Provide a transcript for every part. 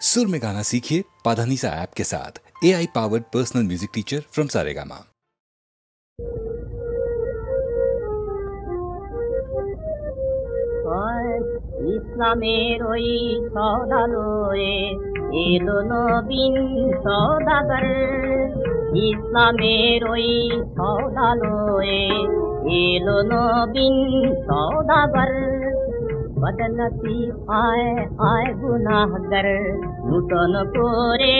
सुर में गाना सीखिए पाधानीसा ऐप के साथ। AI powered personal music teacher from Saregama. ইসলামের ওই সওদালয়ে এলো নবীন সওদাগর। ইসলামের ওই সওদালয়ে এলো নবীন সওদাগর। বদনসিব আয় আয় গুনাহগার, নূতন করে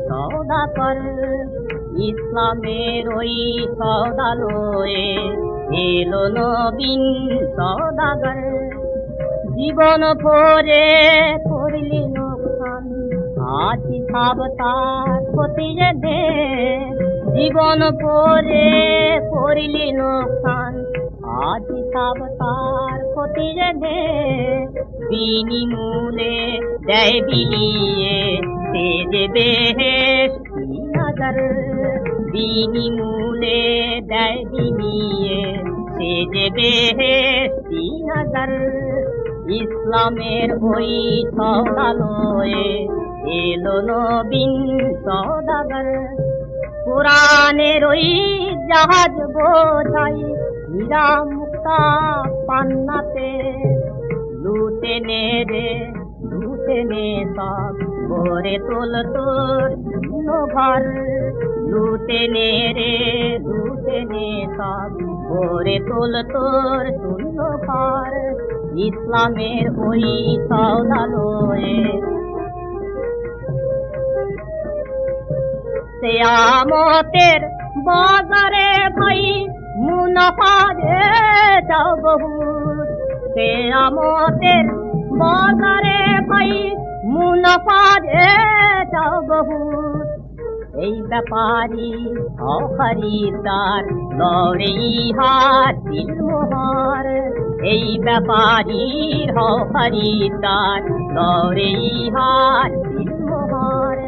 সওদা কর। ইসলামের ওই সওদালয়ে এলো নবীন সওদাগর। জীবন ভরে করলি নোকসান, আজ হিসাব তার খতিয়ে দে। জীবন ভরে করলি নোকসান, আজ হিসাব তার খতিয়ে দে। বিনিমূলে দেয় বিলিয়ে সে যে বেহেশতি নজর। বিনিমূলে দেয় বিলিয়ে সে যে বেহেশতি নজর। ইসলামের ওই সওদালয়ে এলো নবীন সওদাগর। কোরআনের ওই জাহাজ বোঝাই হীরা মুক্তা পান্নাতে। লুটে নে রে লুটে নে সব, ভরে তোল তোর শূন্য ঘর। লুটে নে রে লুটে নে সব, ভরে তোল তোর শূন্য ঘর। ইসলামের ওই সওদালয়ে কিয়ামতের বাজারে ভাই মুনাফা রে যাও বহুত। কিয়ামতের বাজারে ভাই মুনাফা রে যাও বহুত। এই ব্যাপারী হও খরিদার, লড়ে ইহার দিল মোহর। এই ব্যাপারী হও খরিদার, লড়ে ইহার দিল মোহর।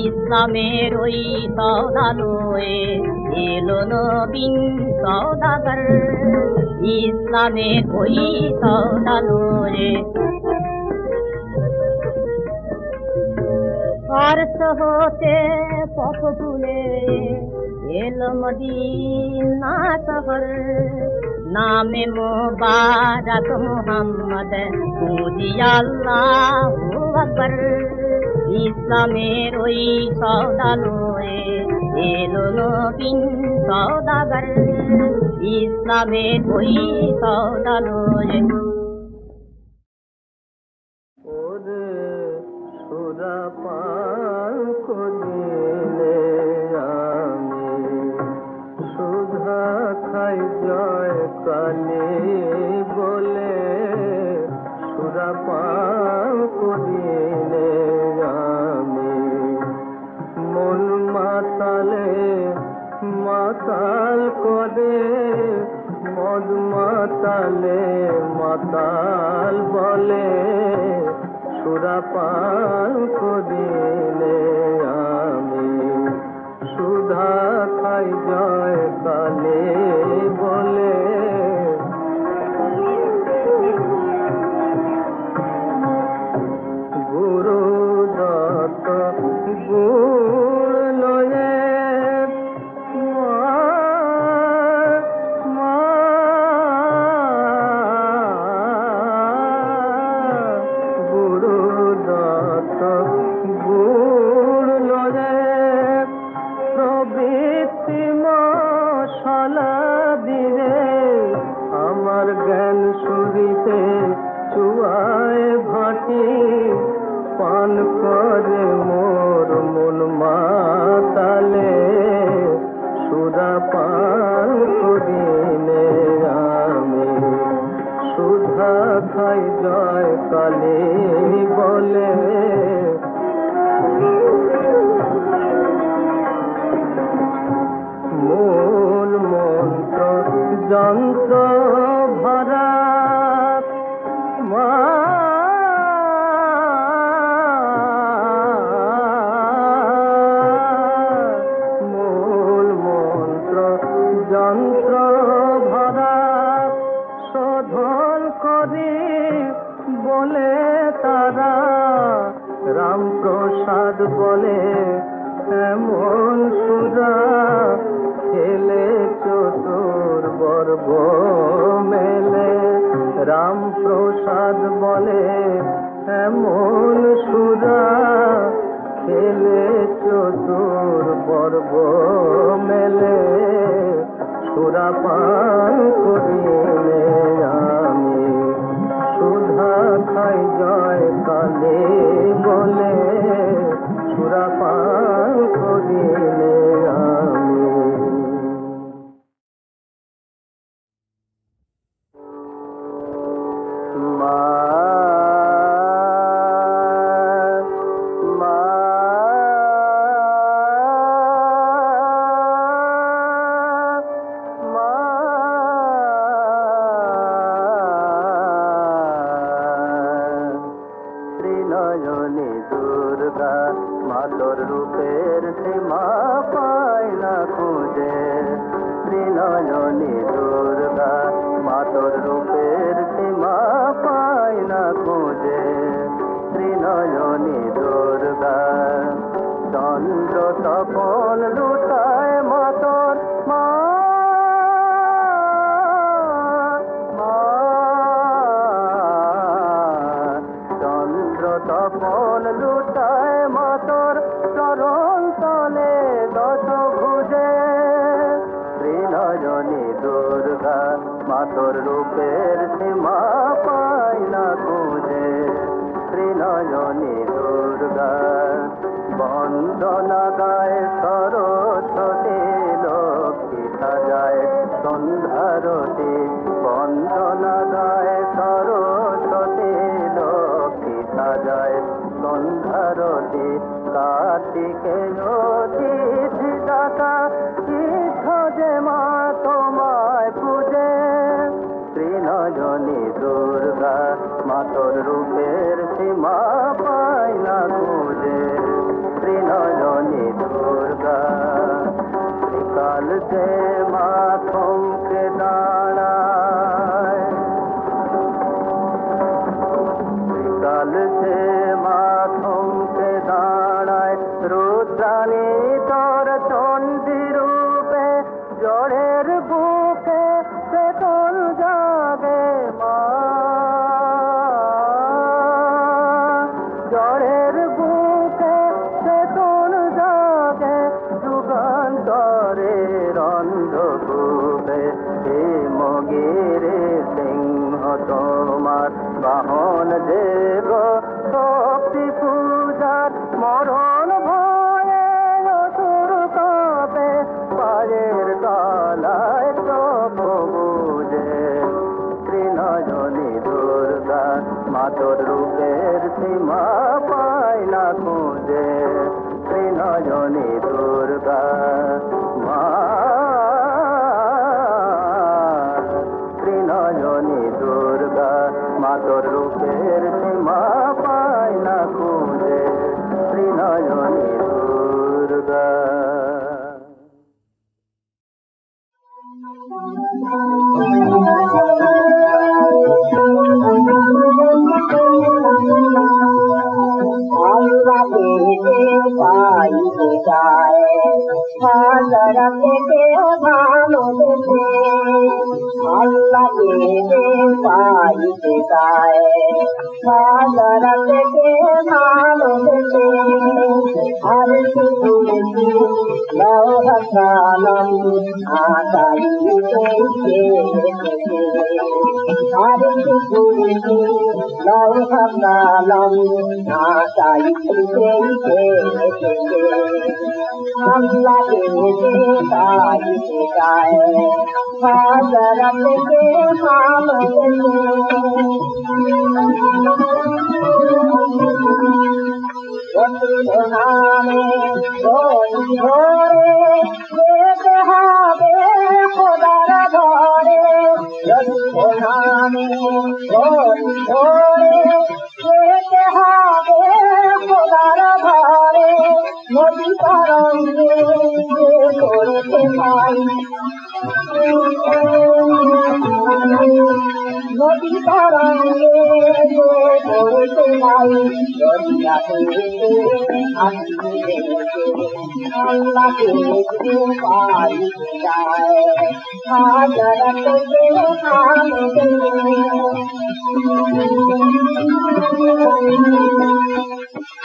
ইসলামের ওই সওদালয়ে এলো নবীন সওদাগর। ইসলামের ওই সওদালয়ে ফারস হতে পথ ভুলে এলো মদিনা শহর। নামে মোবারক মুহাম্মদ, পুজি আল্লাহু আকবার। ইসলামের ওই সওদালয়ে এলো নবীন সওদাগর। ইসলামের ওই সওদালয়ে সুরাপান করিলে আমি সুধা খাই জয় কালী বলে। সুরাপান করিলে আমি মন মাতালে মাতাল করে। মদ মাতালে মাতাল বলে। সুরাপান করিলে আমি সুধা খাই জয় কালী বলে। গুরু দত্ত গুড় লয়ে পান করে মোর মন মাতালে। সুরাপান করিলে আমি সুধা খাই জয় কালী বলে। মূল মন্ত্র যন্ত্র ভরা যন্ত্র ভরা শোধন করি বলে তারা। প্রসাদ বলে এমন সুরা খেলে চতুর বর্গ মেলে রাম প্রসাদ বলে এমন সুরা খেলে চতুর বর্গ মেলে সুরা পান করিলে আমি সুধা খাই জয় কালে বলে সুরা পান করিলে আমি মা নয়নে দুর্গা মাতর রূপের সীমা পায় না খুঁজে শ্রীনয়নী দুর্গা মাতর রূপের সীমা পায় না খুঁজে শ্রীনয়নী দুর্গা চন্দ্র তপন লুটায় মাতর মা তপন লুটায় মাতর চরণ তলে দশ ভুজে শ্রীনয়নী দুর্গা মাতর রূপের সীমা পায় না খুঁজে শ্রীনয়নী দুর্গা বন্দনা গায় সরস্বতী লক্ষ্মী সাজায় সন্ধ্যারতি বন্দনা গায় সরস্বতী লক্ষ্মী সাজায় সন্ধ্যারতি কার্তিকে অতিথি দাতা যে মা তোমায় পূজে শ্রীনয়নী দুর্গা মাতর রূপের সীমা পায় না খুঁজে শ্রীনয়নী দুর্গা কাল যে মা থমকে দাঁড়ায় কাল যে মা থমকে দাঁড়ায় রুদ্রাণী তোর চণ্ডী রূপে জড়ের বুকে সে তোর জাগে মা জড়ের বুকে সে তোর জাগে যুগান্তরে রন্ধকূপে মগিরে সিংহ তোমার বাহন দেব শক্তি পূজার মরণ ভয়ে অসুর কাপে পায়ের তলায় চোখ বুঝে শ্রীনয়নী দুর্গা মাতর রূপের সীমা পায় না খুঁজে শ্রীনয়নী দুর্গা মা শ্রীনয়নী দুর্গা মাতর রূপের সীমা পায় না খুঁজে শ্রীনয়নী দুর্গা পাইতে যায় হাজারাতে ভালো দেবে আল্লাহকে পাইতে যায় হাজারাতে ভালো দেবে আর শুধু লৌহাসালাম আতাইতে আর শুধু লৌহাসালাম আতাইতে আল্লাহকে পাইতে যায় হাজারাতে ভালো নামে ধরে যেতে হবে খোদার ঘরে নামে ধরে যেতে হবে খোদার ঘরে নদী তরঙ্গে করতে পাই নদী তরঙ্গে করতে নাই দরিয়াতে আসিবে আল্লাহকে পাই যায় হাজার তোকে নামে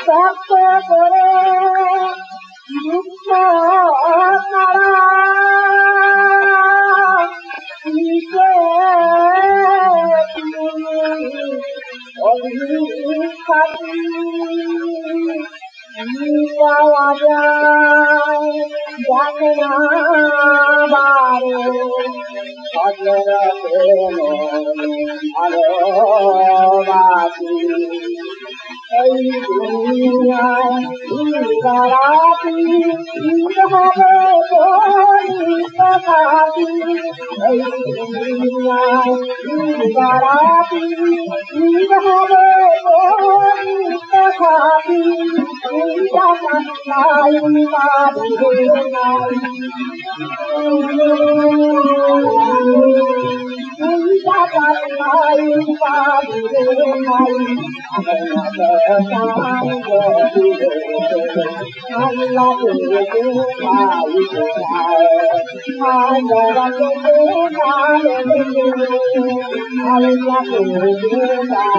সত্য করে মুক্ত পাওয়া যায় জানে না বারে ভালোবাসি এই দুনিয়ায় রাতি হবে থাকি এই দুনিয়ায় রাতি হবে থাকি নাই পারি নাই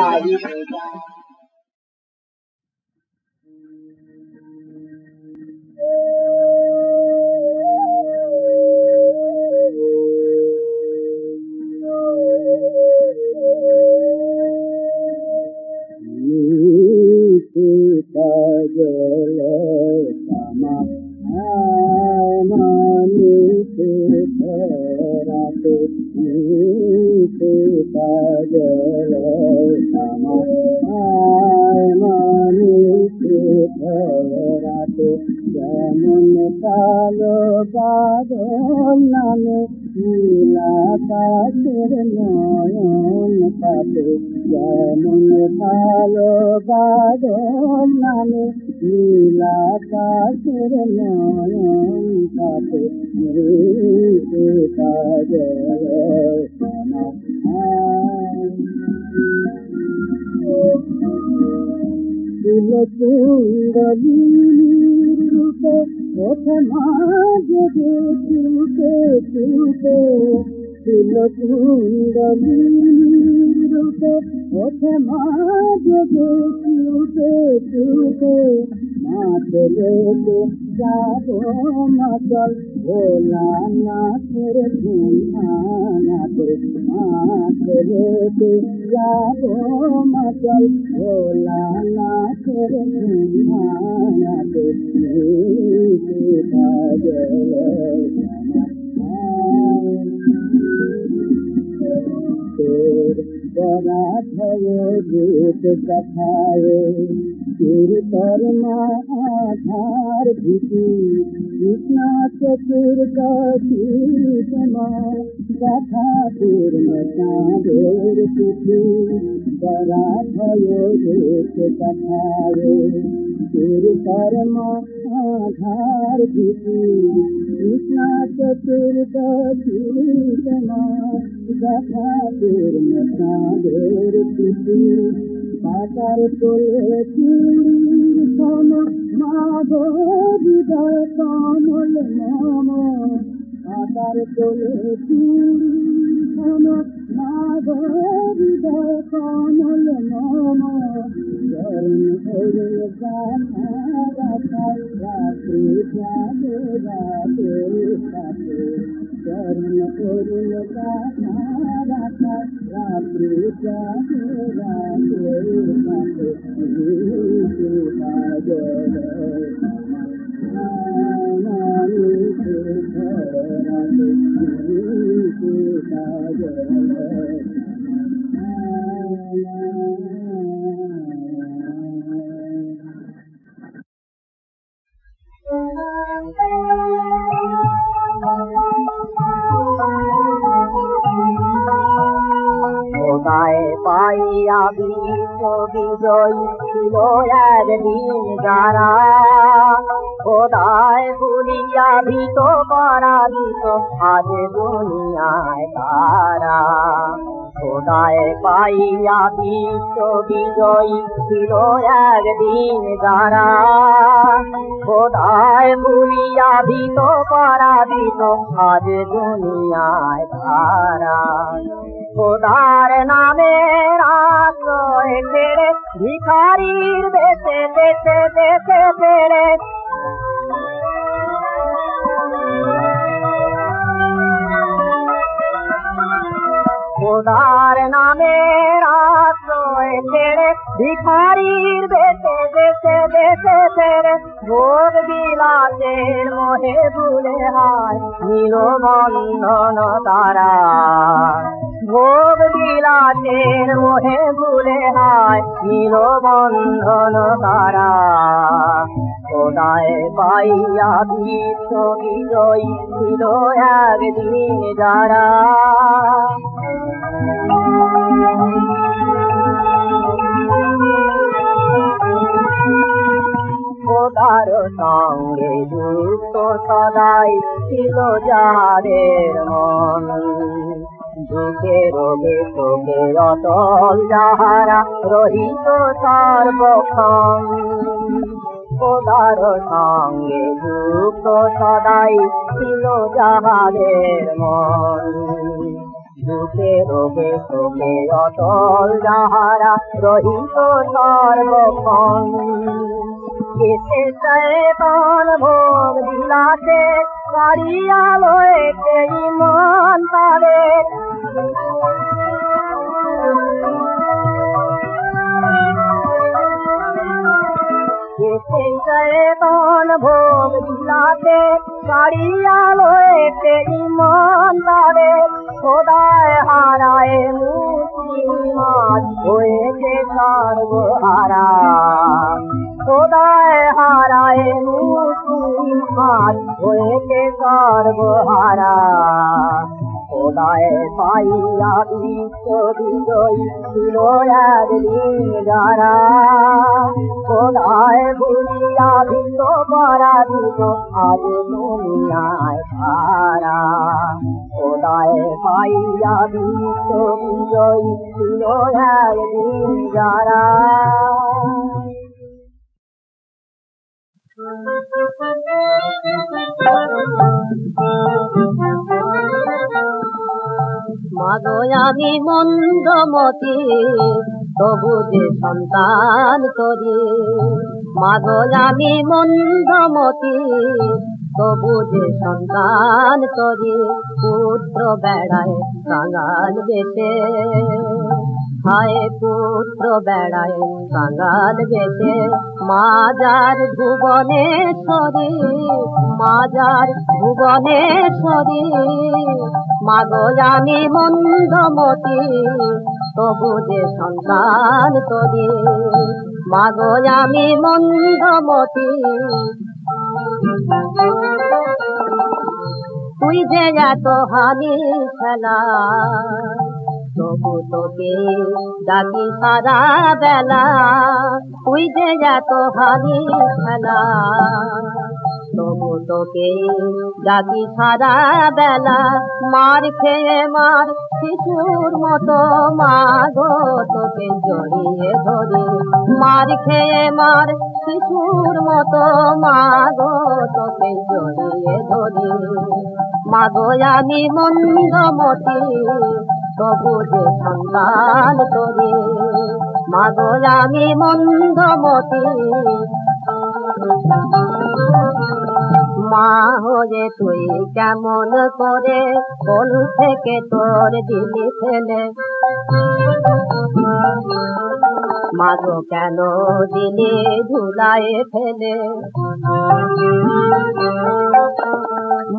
যেমন কালো বাদল নামে নীলাকাশের নয়ন পাতে যেমন কালো বাদল নামে নীলাকাশের নয়ন পাতে কুণ্ডলীর রূপে ওঠে মাঝে চুপে চুপে কুণ্ডলীর রূপে ওঠে মাঝে চুপে চুপে মাঠে লেগে যাব মাতল ভোলা নাথের ধুমানাতে মাঠে লেগে যাব মাতল ভোলা নাথের ধুমানাতে তোর বরা ভয় রূপ কথায় তোর কর্মা আধার ভীতি কৃষ্ণ চতুর কমা কথা পূর্ণ চাঁদের পুথি বরা ভয় রূপ কথায় তোর কর্মা আধার ভীতি কৃষ্ণ চতুর কমা কথা পূর্ণ চাঁদের পুথি পাতার তোলে চুড়ির সম মাগ হৃদয় কমল নম পাতার তোলে চুড়ির সম মাগ হৃদয় কমল নম চরণ হরে গাথা রাখায় রাত্রি যাবে রাতে সাথে চরণ হরে গাথা রাখায় রাত্রি যাবে রাতে সাথে খোদায় পাইয়া বিশ্ব বিজয়ী ছিল একদিন যারা খোদায় ভুলিয়া ভীত করা দিত আজ দুনিয়ায় তারা খোদায় পাইয়া বিশ্ব বিজয়ী ছিল একদিন যারা, খোদায় ভুলিয়া ভীত পরাজিত আজ দুনিয়ায় তারা। খোদার নামের আশ্রয় ছেড়ে ভিখারির বেশে দেশে দেশে ফেরে, খোদার নামের আশ্রয় ছেড়ে ভিখারির বেশে দেশে দেশে ফেরে, ভোগ বিলাসের মোহে ভুলে হায় নীল বন্ধন তারা। ভোগ বিলাসের মোহে ভুলে হায় নীল বন্ধন তারা। খোদায় পাইয়া বিশ্ব বিজয়ী ছিল একদিন যারা। খোদার সঙ্গে যুক্ত সদাই ছিল যাদের মন, দুঃখে রোগে শোকে অটল যাহারা রহিত সর্বক্ষণ। খোদার সঙ্গে যুক্ত সদাই ছিল যাহাদের মন, দুঃখে রোগে শোকে অটল যাহারা রহিত সর্বক্ষণ। কেসে শয়তান ভোগ বিলাসে কাড়িয়া লয়েছে ঈমান তাদের, কেসে শয়তান ভোগ বিলাসে কাড়িয়া লয়েছে ঈমান তাদের। খোদায় হারায় মুসলিমান হয়েছে সর্বহারা, খোদায় হারায় মুসলিমান হয়েছে সর্বহারা। খোদায় পাইয়া বিশ্ব বিজয়ী ছিল একদিন যারা, খোদায় ভুলিয়া ভীত পরাজিত আজ দুনিয়ায় তারা। খোদায় পাইয়া বিশ্ব বিজয়ী ছিল একদিন যারা। মাগো আমি মন্দমতি তবু যে সন্তান তোরে, মাগো আমি মন্দমতি তবু যে সন্তান তোরে। পুত্র বেড়ায় কাঙাল বেশে, হায় পুত্র বেড়ায় কাঙাল বেশে। মাজার ভুবনেশ্বরী, মাজার ভুবনেশ্বরী। মাগো আমি মন্দমতি তবু যে সন্তান তোরে, মাগো আমি মন্দমতি। তুই যে এত হানি খেলা তবু তোকে ডাকি সারা বেলা, তুই যে এত হানি খেলা তবু তোকে ডাকি সারা বেলা। মার খেয়ে মার শিশুর মতো মাগো তোকে জড়িয়ে ধরে, মার খেয়ে মার শিশুর মতো মাগো তোকে জড়িয়ে ধরে। মাগো আমি মন্দমতি তবু যে সন্তান তোরে, মাগো আমি মন্দমতি। মা হয়ে তুই কেমন করে কোল থেকে তোর দিলি ফেলে, মাগো কেন দিলি ধুলায় ফেলে।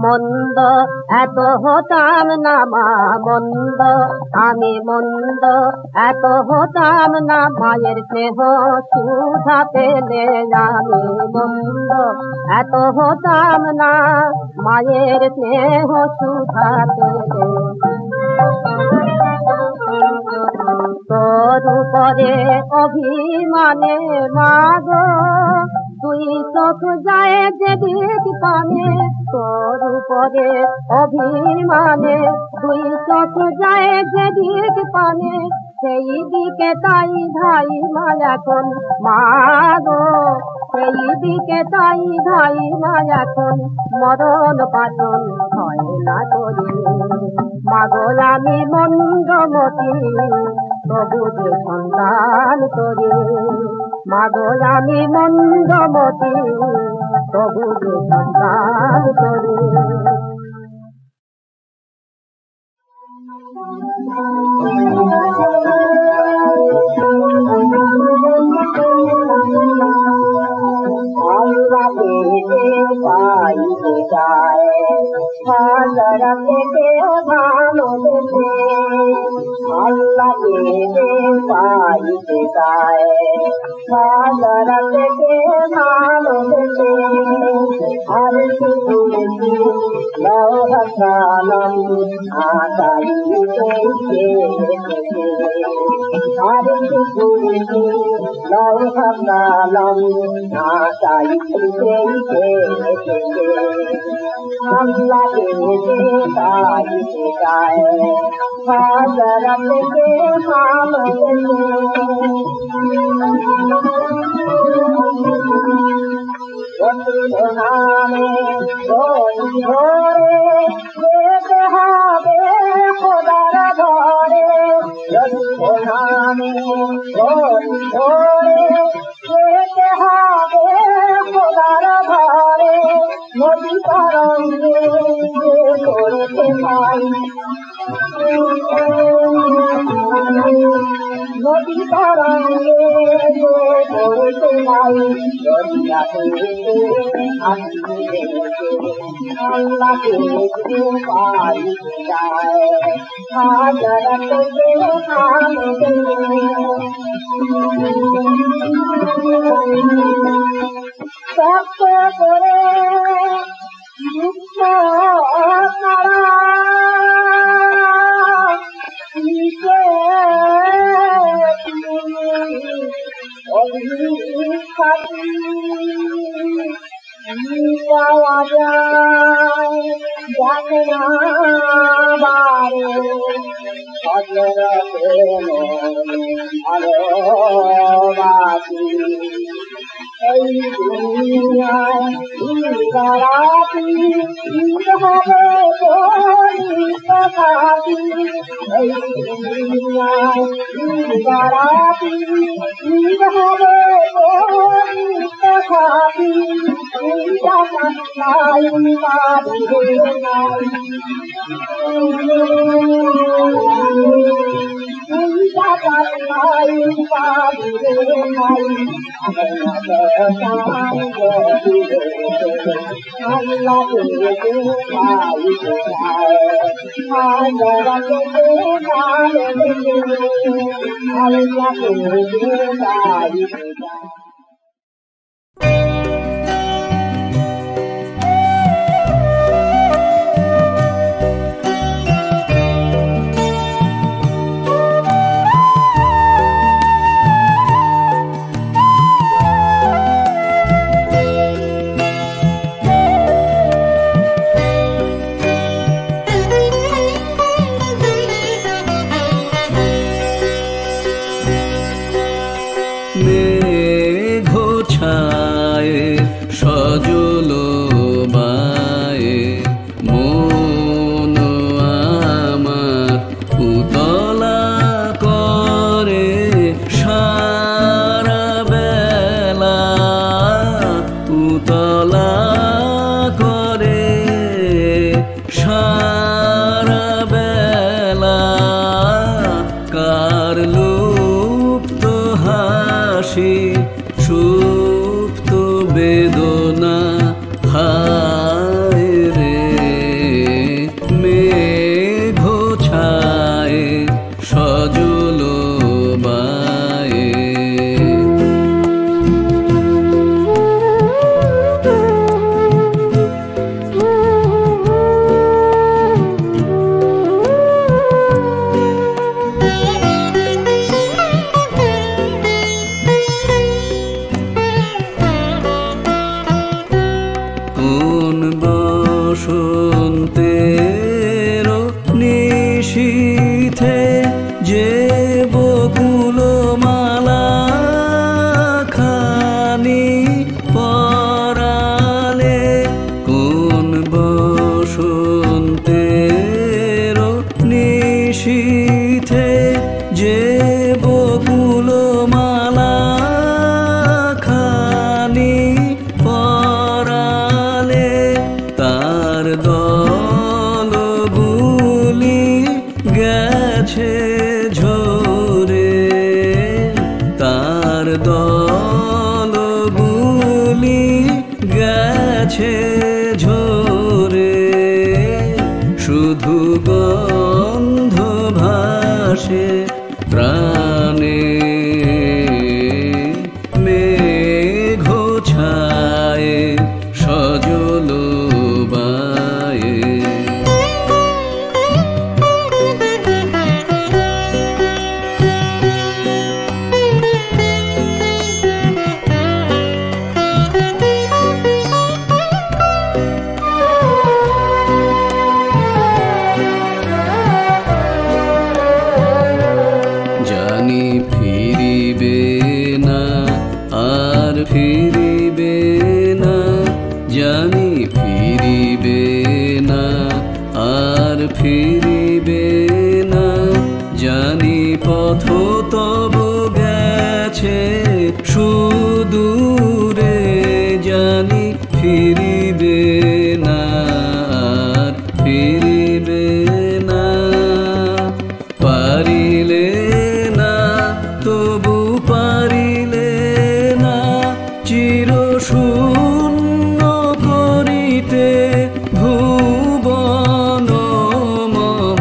মন্দ এত হতাম না মা মন্দ, আমি মন্দ এত হতাম না। মায়ের স্নেহ সুধা পেলে আমি মন্দ এত হতাম না, মায়ের স্নেহ সুধা পেলে। তোর উপরে অভিমানে মাগো তুই চোখ যায় যে দিক পানে, তোর উপরে অভিমানে দুই চোখ যায় যেদিক পানে সেই দিকে তাই ধাই মায়াখন মাগো, সেই দিকে তাই ধাই মায়াখন মরণ পাচন হয় না করি। মাগো আমি মন্দমতি তবু যে সন্তান করি, মাগো আমি মন্দমতি তবু যে সন্তান করি। Allah dede pai degaye, Hazara dede bhalo dede. Allah dede pai degaye, Hazara dede bhalo dede. Arshi kursi lauha salam, Asari dede. Arshi kursi lauha salam, Asari dede. Allah dede pai degaye, Hazara dede bhalo dede. নামে ধরে যেতে হবে খোদার ঘরে, নামে ধরে যেতে হবে খোদার ঘরে। নদী তরঙ্গে করতে পাই, নদী তরঙ্গে করতে পাই, দরিয়াতে আল্লাহকে পাই যায়, হাজারাতে নামে শক্ত করে মুক্ত করা পাওয়া যায় যাকে না বারে ভালোবাসি। এই দুনিয়ায় রাতি হবে থাকি, এই দুনিয়ায় রাতি হবে থাকি। নাই পারে নাই নাই পারে নাই আল্লাহ গেছে ঝরে, শুধু গন্ধ ভাসে প্রাণে, মেঘ ছায়ে সজল বায়ে। ফিরিবে না, জানি ফিরিবে না, আর ফিরিবে না, জানি পথ তব গেছে সুদূরে, জানি ফিরিবে না, আর ফিরিবে না, পারিলে না তবু পারিলে না, চির শূন্য করিতে ভুবন মম,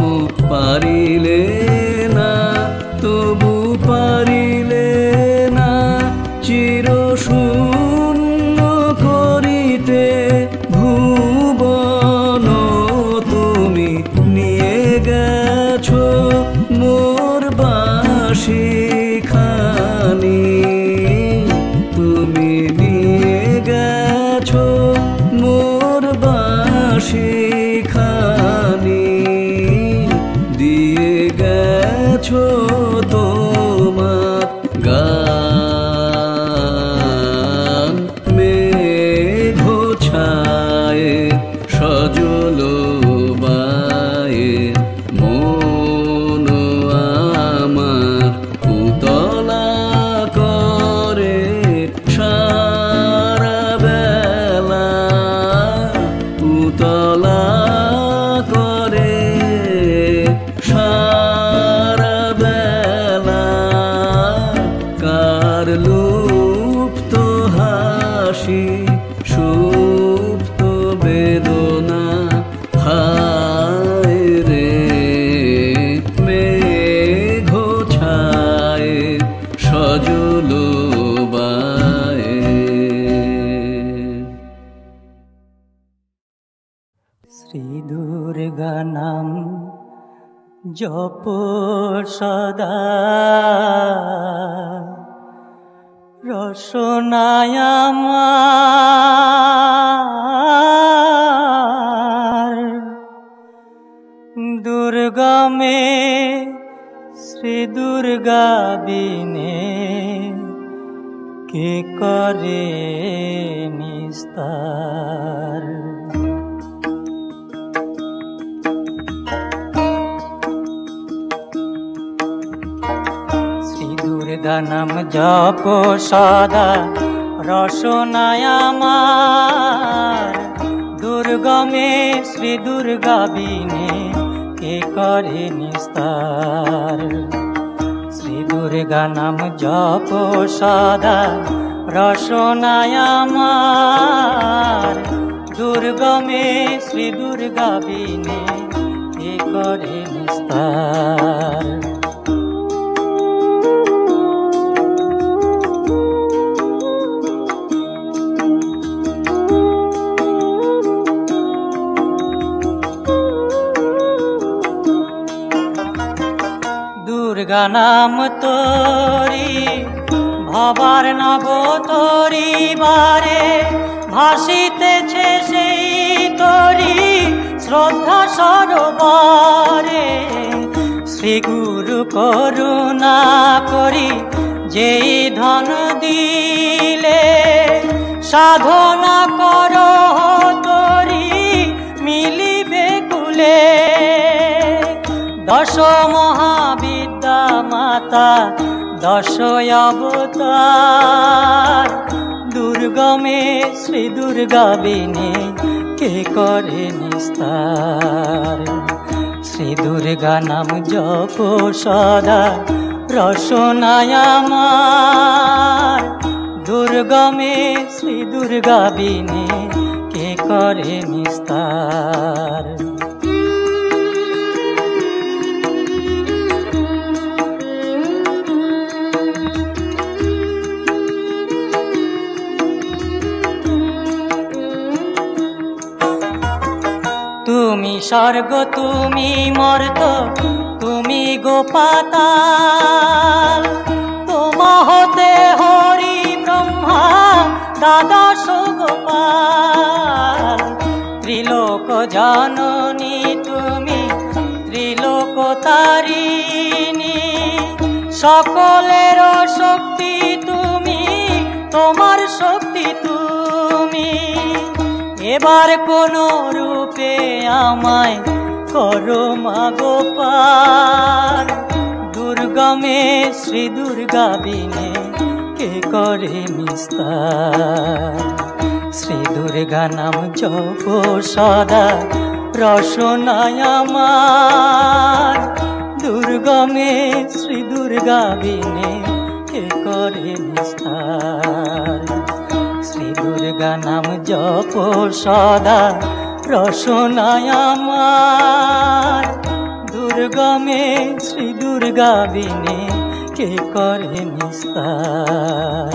পারিলে না তবু পারিলে না, চির শূন্য করিতে ভুবন। তুমি নিয়ে গেছো মোর বাঁশি খানি, তুমি নিয়ে গেছো মোর বাঁশি খানি, দিয়ে গেছো তোমার গান, মেঘ ছায়ে সজল বায়ে, মন আমার উতলা করে সারা বেলা, উতলা করে সারা বেলা, কার লুপ্ত হাসি সুপ্ত বেদনা, হায় রে মেঘ ছায়ে সজল বায়ে। শ্রী দুর্গা নাম জপ সদা, রসনায় আমার, দুর্গমে শ্রী দুর্গা বিনে কে করে নিস্তার। দুর্গা নাম জপ সদা, রসনায় আমার, দুর্গমে শ্রী দুর্গা বিনে কে করে নিস্তার। শ্রী দুর্গা নাম জপ সদা, রসনায় আমার, দুর্গমে শ্রী দুর্গা বিনে কে করে নিস্তার। দুর্গা নাম তোরি ভবার নব তোরি বারে, ভাসিতেছে সেই তোরি শ্রদ্ধা সরোবরে। শ্রী গুরু করুণা করি যেই ধন দিলে, সাধনা করো তোরি মিলিবে কুলে। দশ মহাবিদ্যা মাতা দশ অবতার, দুর্গমে শ্রী দুর্গা বিনে কে করে নিস্তার। শ্রী দুর্গা নাম জপ সদা, রসনায় আমার, দুর্গমে শ্রী দুর্গা বিনে কে করে নিস্তার। তুমি স্বর্গ তুমি মর্ত তুমি গোপাতাল, তোমা হতে হরি ব্রহ্মা দ্বাদশ গোপাল। ত্রিলোক জননী তুমি ত্রিলোক তারিণী, সকলের শক্তি তুমি, তোমার শক্তি তুমি। এবার কোন রূপে আমায় করো মা গোপাল, দুর্গমে শ্রী দুর্গা বিনে কে করে নিস্তার। শ্রী দুর্গা নাম জপ সদা রসনায় আমার, দুর্গমে শ্রী দুর্গা বিনে কে করে নিস্তার। শ্রী দুর্গা নাম জপ সদা রসনায় আমার, দুর্গমে শ্রী দুর্গা বিনে কে করে নিস্তার।